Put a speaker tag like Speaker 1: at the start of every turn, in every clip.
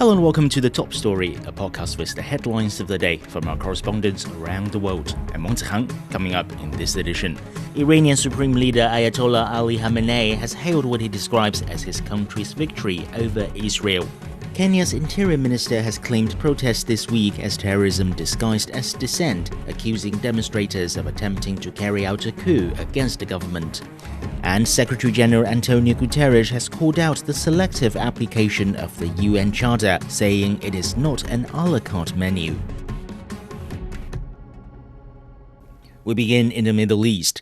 Speaker 1: Hello and welcome to The Top Story, a podcast with the headlines of the day from our correspondents around the world. I'm Wang Zihang. Coming up in this edition, Iranian Supreme Leader Ayatollah Ali Khamenei has hailed what he describes as his country's victory over Israel. Kenya's Interior Minister has claimed protests this week as terrorism disguised as dissent, accusing demonstrators of attempting to carry out a coup against the government. And Secretary-General Antonio Guterres has called out the selective application of the UN Charter, saying it is not an a-la-carte menu. We begin in the Middle East.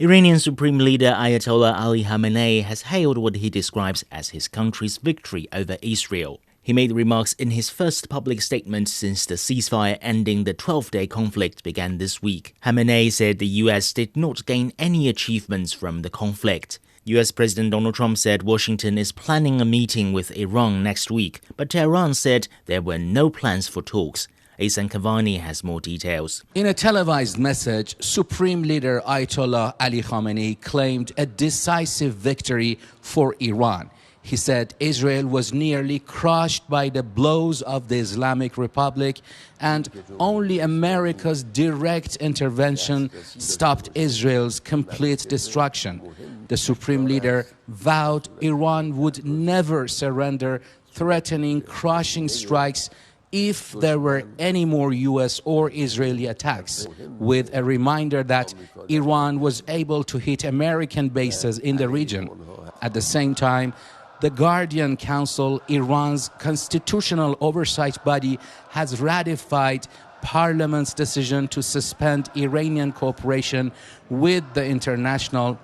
Speaker 1: Iranian Supreme Leader Ayatollah Ali Khamenei has hailed what he describes as his country's victory over Israel. He made remarks in his first public statement since the ceasefire ending the 12-day conflict began this week. Khamenei said the US did not gain any achievements from the conflict. US President Donald Trump said Washington is planning a meeting with Iran next week, but Tehran said there were no plans for talks. a-la-carte has more details.
Speaker 2: In a televised message, Supreme Leader Ayatollah Ali Khamenei claimed a decisive victory for Iran. He said Israel was nearly crushed by the blows of the Islamic Republic and only America's direct intervention stopped Israel's complete destruction. The Supreme Leader vowed Iran would never surrender, threatening crushing strikes if there were any more US or Israeli attacks, with a reminder that Iran was able to hit American bases in the region. At the same time, the Guardian Council, Iran's constitutional oversight body, has ratified Parliament's decision to suspend Iranian cooperation with the International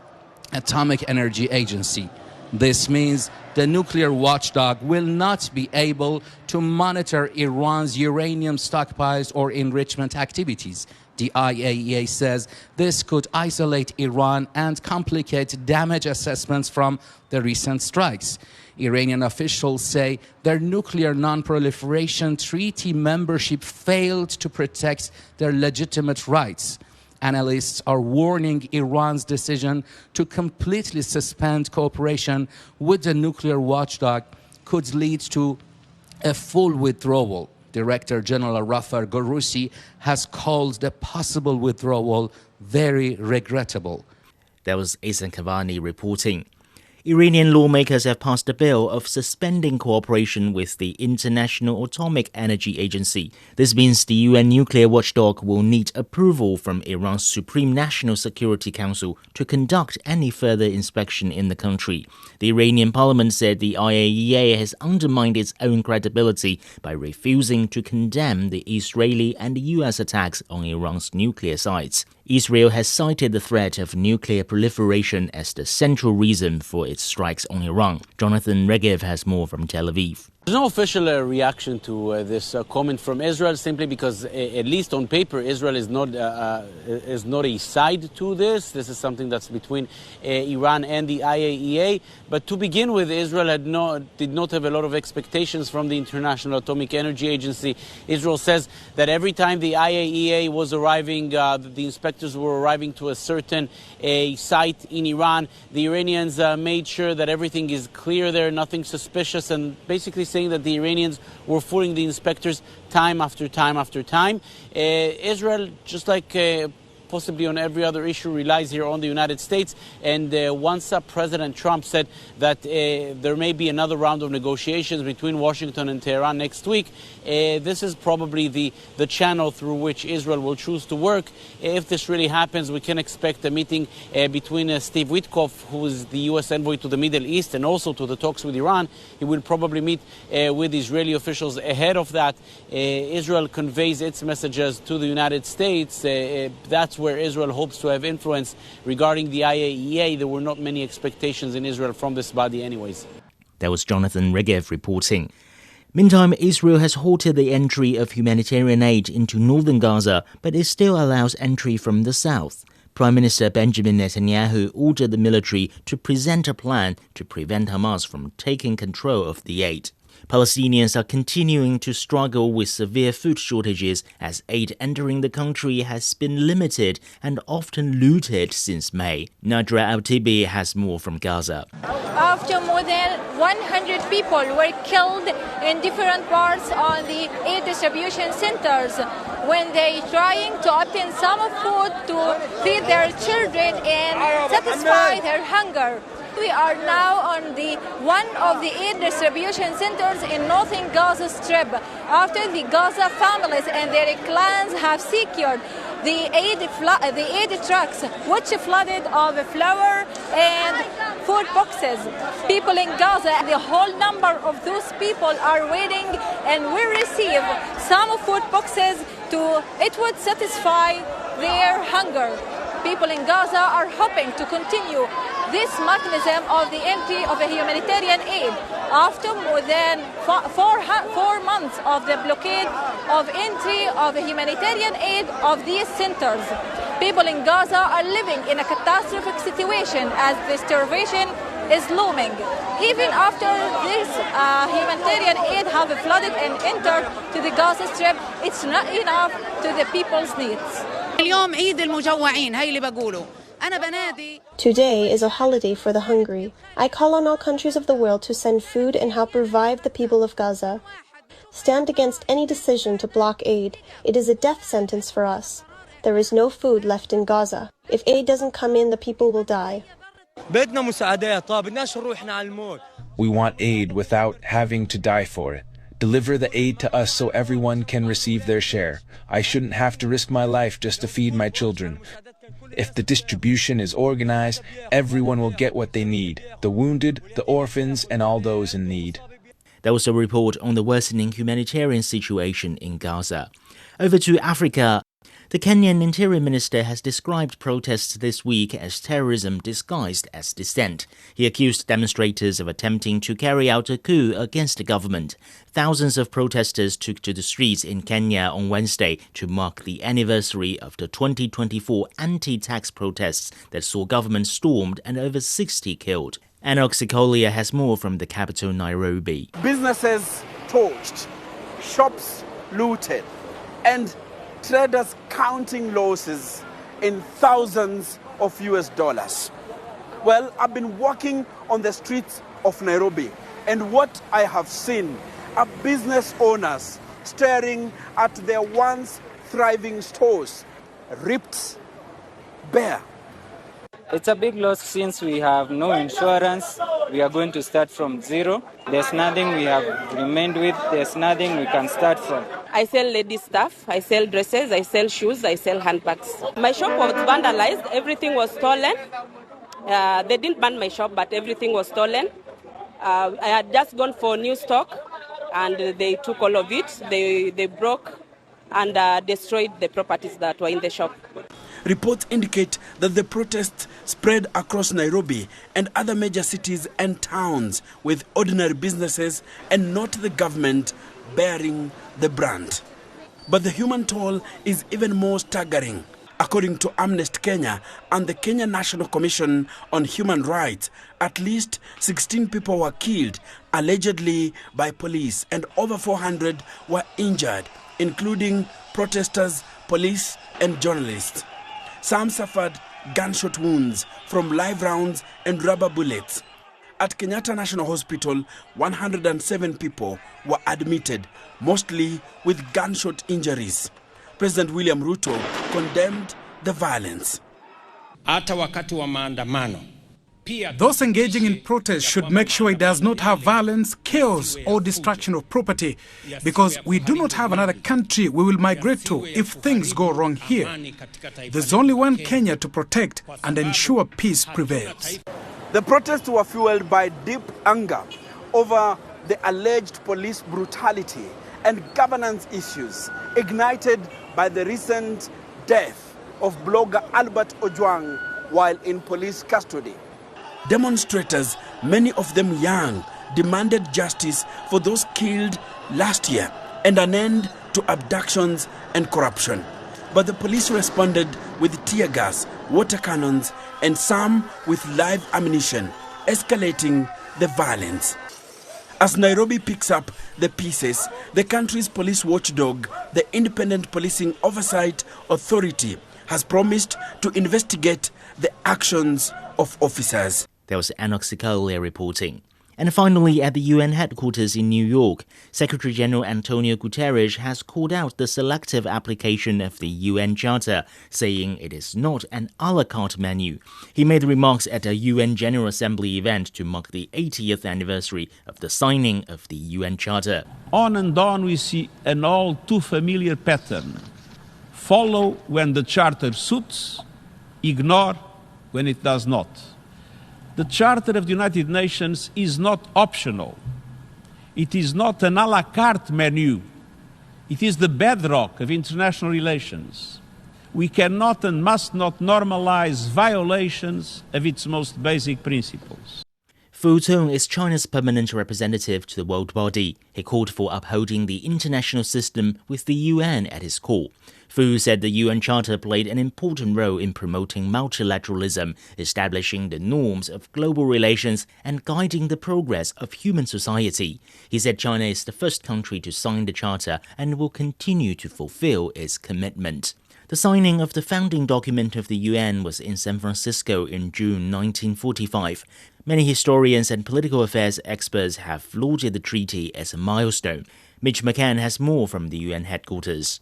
Speaker 2: Atomic Energy Agency. This means the nuclear watchdog will not be able to monitor Iran's uranium stockpiles or enrichment activities. The IAEA says this could isolate Iran and complicate damage assessments from the recent strikes. Iranian officials say their nuclear non-proliferation treaty membership failed to protect their legitimate rights. Analysts are warning Iran's decision to completely suspend cooperation with the nuclear watchdog could lead to a full withdrawal. Director General Rafael Grossi has called the possible withdrawal very regrettable.
Speaker 1: That was a-la-carte reporting. Iranian lawmakers have passed a bill of suspending cooperation with the International Atomic Energy Agency. This means the UN nuclear watchdog will need approval from Iran's Supreme National Security Council to conduct any further inspection in the country. The Iranian parliament said the IAEA has undermined its own credibility by refusing to condemn the Israeli and US attacks on Iran's nuclear sites. Israel has cited the threat of nuclear proliferation as the central reason for its strikes on Iran. Jonathan Regev has more from Tel Aviv.
Speaker 3: There's no official reaction to this comment from Israel, simply because, at least on paper, Israel is not a side to this. This is something that's between Iran and the IAEA. But to begin with, Israel did not have a lot of expectations from the International Atomic Energy Agency. Israel says that every time the IAEA was arriving, the inspectors were arriving to a certain site in Iran, the Iranians made sure that everything is clear there, nothing suspicious, and basically saying that the Iranians were fooling the inspectors time after time after time. Israel, just like possibly on every other issue, relies here on the United States. And once President Trump said that there may be another round of negotiations between Washington and Tehran next week, this is probably the channel through which Israel will choose to work. If this really happens, we can expect a meeting between Steve Witkoff, who is the U.S. envoy to the Middle East and also to the talks with Iran. He will probably meet with Israeli officials ahead of that. Israel conveys its messages to the United States. That's where Israel hopes to have influence. Regarding the IAEA, there were not many expectations in Israel from this body anyways.
Speaker 1: That was Jonathan Regev reporting. Meantime, Israel has halted the entry of humanitarian aid into northern Gaza, but it still allows entry from the south. Prime Minister Benjamin Netanyahu ordered the military to present a plan to prevent Hamas from taking control of the aid. Palestinians are continuing to struggle with severe food shortages as aid entering the country has been limited and often looted since May. Nadra Al-Tibi has more from Gaza.
Speaker 4: After more than 100 people were killed in different parts on the aid distribution centers when they trying to obtain some food to feed their children and satisfy their hunger. We are now on one of the aid distribution centers in northern Gaza Strip after the Gaza families and their clans have secured the aid trucks, which flooded of flour and food boxes. People in Gaza, the whole number of those people are waiting and will receive some food boxes it would satisfy their hunger. People in Gaza are hoping to continue this mechanism of the entry of a humanitarian aid after more than 4 months of the blockade of entry of a humanitarian aid of these centers. People in Gaza are living in a catastrophic situation as the starvation is looming. Even after this humanitarian aid have flooded and entered to the Gaza Strip, it's not enough to the people's needs.
Speaker 5: Today is a holiday for the hungry. I call on all countries of the world to send food and help revive the people of Gaza. Stand against any decision to block aid. It is a death sentence for us. There is no food left in Gaza. If aid doesn't come in, the people will die.
Speaker 6: We want aid without having to die for it. Deliver the aid to us so everyone can receive their share. I shouldn't have to risk my life just to feed my children. If the distribution is organized, everyone will get what they need. The wounded, the orphans, and all those in need.
Speaker 1: There was a report on the worsening humanitarian situation in Gaza. Over to Africa. The Kenyan Interior Minister has described protests this week as terrorism disguised as dissent. He accused demonstrators of attempting to carry out a coup against the government. Thousands of protesters took to the streets in Kenya on Wednesday to mark the anniversary of the 2024 anti-tax protests that saw government stormed and over 60 killed. Anok Sikolia has more from the capital, Nairobi.
Speaker 7: Businesses torched, shops looted, and traders counting losses in thousands of US dollars. Well, I've been walking on the streets of Nairobi, and what I have seen are business owners staring at their once thriving stores, ripped bare.
Speaker 8: It's a big loss since we have no insurance. We are going to start from zero. There's nothing we have remained with. There's nothing we can start from.
Speaker 9: I sell ladies stuff, I sell dresses, I sell shoes, I sell handbags. My shop was vandalized, everything was stolen. They didn't burn my shop, but everything was stolen. I had just gone for new stock, and they took all of it. They broke and destroyed the properties that were in the shop.
Speaker 7: Reports indicate that the protests spread across Nairobi and other major cities and towns, with ordinary businesses and not the government bearing the brunt. But the human toll is even more staggering. According to Amnesty Kenya and the Kenya National Commission on Human Rights, at least 16 people were killed, allegedly by police, and over 400 were injured, including protesters, police, and journalists. Some suffered gunshot wounds from live rounds and rubber bullets. At Kenyatta National Hospital, 107 people were admitted, mostly with gunshot injuries. President William Ruto condemned the violence.
Speaker 10: Those engaging in protest should make sure it does not have violence, chaos, or destruction of property, because we do not have another country we will migrate to if things go wrong here. There's only one Kenya to protect and ensure peace prevails.
Speaker 7: The protests were fueled by deep anger over the alleged police brutality and governance issues ignited by the recent death of blogger Albert Ojwang while in police custody. Demonstrators, many of them young, demanded justice for those killed last year and an end to abductions and corruption. But the police responded with tear gas water cannons, and some with live ammunition, escalating the violence. As Nairobi picks up the pieces, the country's police watchdog, the Independent Policing Oversight Authority, has promised to investigate the actions of officers.
Speaker 1: There was Anoxicole reporting. And finally, at the UN headquarters in New York, Secretary General Antonio Guterres has called out the selective application of the UN Charter, saying it is not an a-la-carte menu. He made the remarks at a UN General Assembly event to mark the 80th anniversary of the signing of the UN Charter.
Speaker 11: On and on we see an all too familiar pattern. Follow when the Charter suits, ignore when it does not. The Charter of the United Nations is not optional. It is not an a-la-carte menu. It is the bedrock of international relations. We cannot and must not normalize violations of its most basic principles.
Speaker 1: Fu Tong is China's permanent representative to the world body. He called for upholding the international system with the UN at its core. Fu said the UN Charter played an important role in promoting multilateralism, establishing the norms of global relations, and guiding the progress of human society. He said China is the first country to sign the Charter and will continue to fulfill its commitment. The signing of the founding document of the UN was in San Francisco in June 1945. Many historians and political affairs experts have lauded the treaty as a milestone. Mitch McCann has more from the UN headquarters.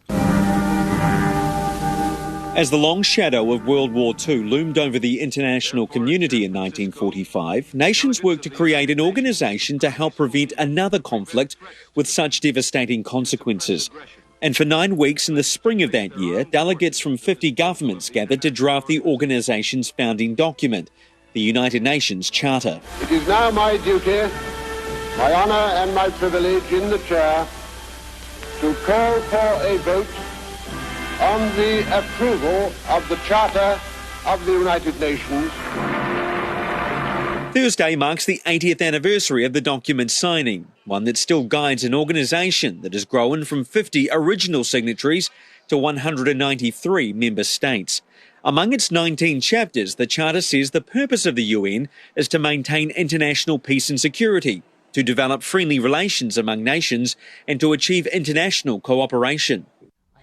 Speaker 12: As the long shadow of World War II loomed over the international community in 1945, nations worked to create an organisation to help prevent another conflict with such devastating consequences. And for 9 weeks in the spring of that year, delegates from 50 governments gathered to draft the organisation's founding document, the United Nations Charter.
Speaker 13: It is now my duty, my honour and my privilege in the chair to call for a vote on the approval of the Charter of the United Nations.
Speaker 12: Thursday marks the 80th anniversary of the document's signing, one that still guides an organisation that has grown from 50 original signatories to 193 member states. Among its 19 chapters, the Charter says the purpose of the UN is to maintain international peace and security, to develop friendly relations among nations, and to achieve international cooperation.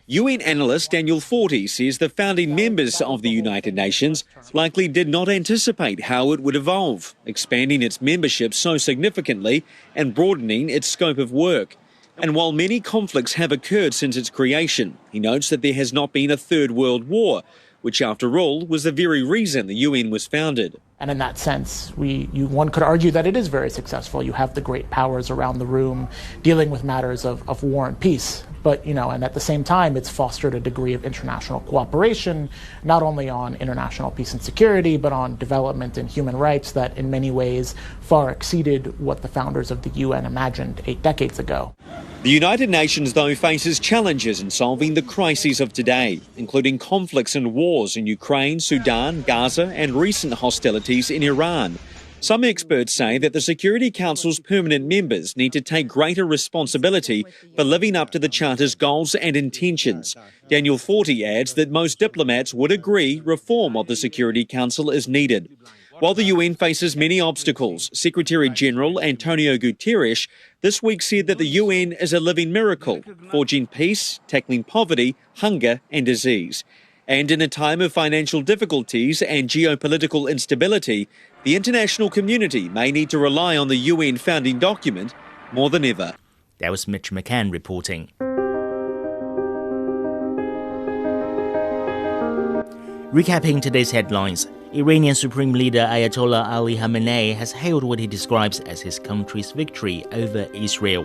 Speaker 12: UN analyst Daniel Forti says the founding members of the United Nations likely did not anticipate how it would evolve, expanding its membership so significantly and broadening its scope of work. And while many conflicts have occurred since its creation, he notes that there has not been a third world war, which after all was the very reason the UN was founded.
Speaker 14: And in that sense, one could argue that it is very successful. You have the great powers around the room dealing with matters of war and peace. But, and at the same time, it's fostered a degree of international cooperation, not only on international peace and security, but on development and human rights that in many ways far exceeded what the founders of the UN imagined 8 decades ago.
Speaker 12: The United Nations, though, faces challenges in solving the crises of today, including conflicts and wars in Ukraine, Sudan, Gaza, and recent hostilities in Iran. Some experts say that the Security Council's permanent members need to take greater responsibility for living up to the Charter's goals and intentions. Daniel Forti adds that most diplomats would agree reform of the Security Council is needed. While the UN faces many obstacles, Secretary-General Antonio Guterres this week said that the UN is a living miracle, forging peace, tackling poverty, hunger and disease. And in a time of financial difficulties and geopolitical instability, the international community may need to rely on the UN founding document more than ever.
Speaker 1: That was Mitch McCann reporting. Recapping today's headlines, Iranian Supreme Leader Ayatollah Ali Khamenei has hailed what he describes as his country's victory over Israel.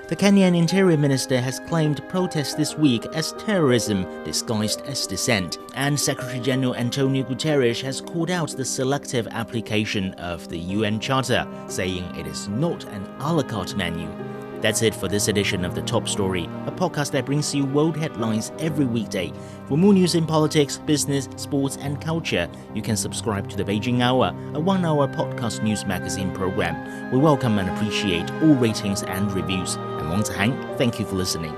Speaker 1: The Kenyan Interior Minister has claimed protests this week as terrorism disguised as dissent, and Secretary General Antonio Guterres has called out the selective application of the UN Charter, saying it is not an a-la-carte menu. That's it for this edition of The Top Story, a podcast that brings you world headlines every weekday. For more news in politics, business, sports and culture, you can subscribe to the Beijing Hour, a 1-hour podcast news magazine program. We welcome and appreciate all ratings and reviews. I'm Wang Zihang. Thank you for listening.